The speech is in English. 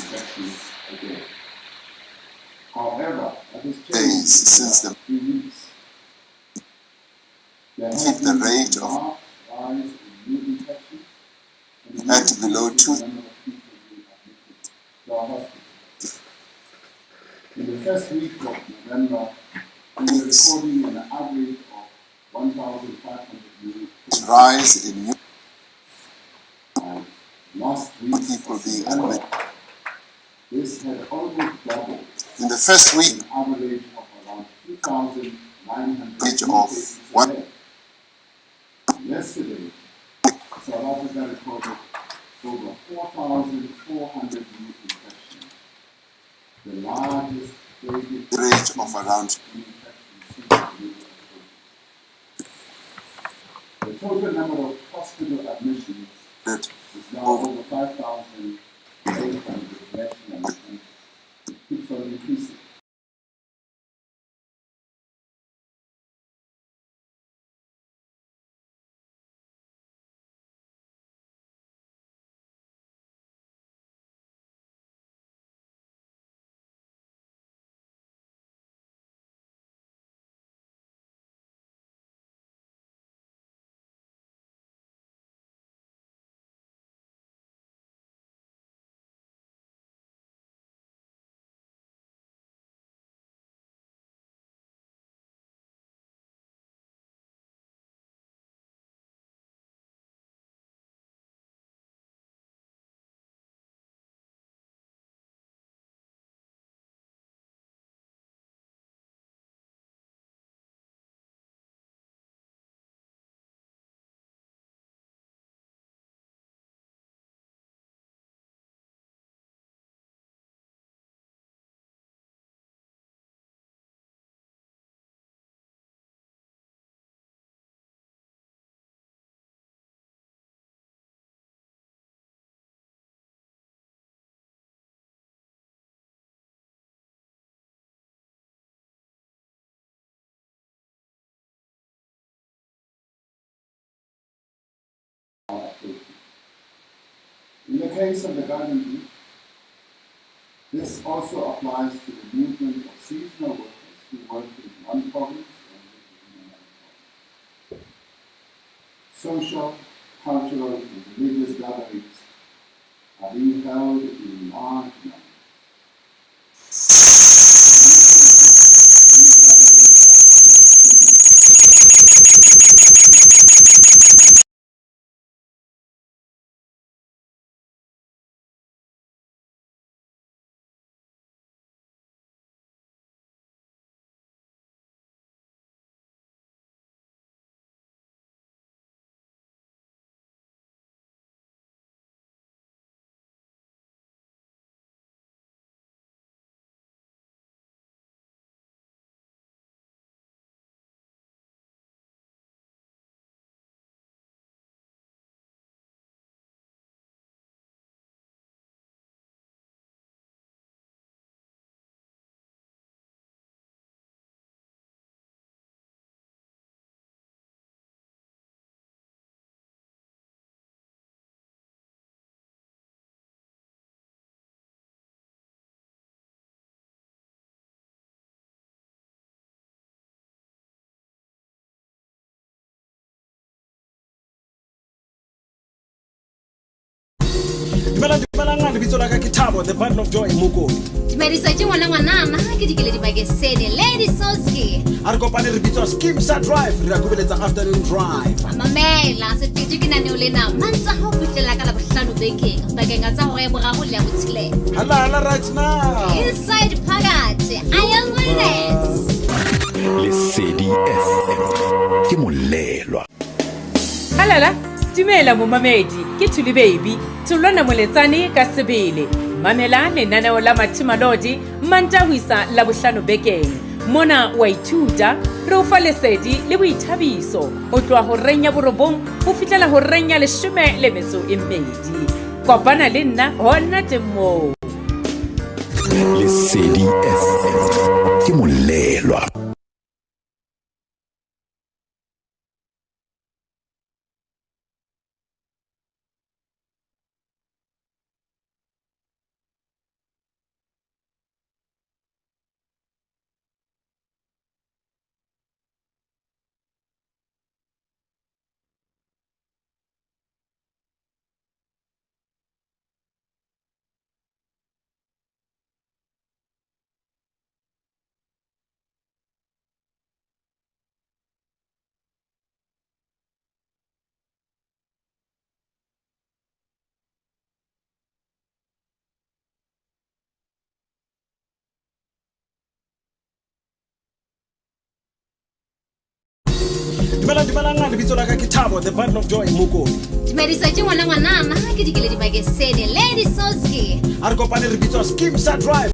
inspections again. However, at this days since the 3 weeks, there has been the rate of rise in new infections at below 2 in the first week of November, we were recording an average of 1,500 new rise in new last week people being admitted. This had almost doubled in the first week, an average of around 2,900 of what? Yesterday, South Africa recorded over 4,400 new infections, the largest rate of around new infections since the middle of the total number of hospital admissions is now over 5,800 nationally, and it keeps on increasing. In the case of the garden group, this also applies to the movement of seasonal workers who work in one province and in another province. Social, cultural, and religious gatherings are being held in large numbers. The bundle of joy Muko. Lady Soski. Argopane Ribito Skimsa Drive, Rakubelet's afternoon drive. Mamela, se tijikina neolena, manza hokutle la kala bushanu baking, bagenga za hore mora hole mutile. Hala right now. Inside Pagati, I am Wellness. Lesedi FM. Ke molelwa. Halala, dumela mo mamedi, ke Thuli baby. Tulwana moletsane ka sebele. Mamela lenaneo la Mathimaloji, Mantawisa la bohlano bekeng. Mona wa ithuta, re o fa lesedi le boithabiso. Ho tloha ho renya borobong, ho fihlela ho renya 12. Kopana le nna hona temo. Lesedi FM. Ke molelwa. Dumelang lebitso la ka ke Thabo, the bundle of joy Mokodi. Dumedisa ke ngwana ngwanana ke dikele di magazine Lady Soski. A re kopane re bitswa Skimsa Drive.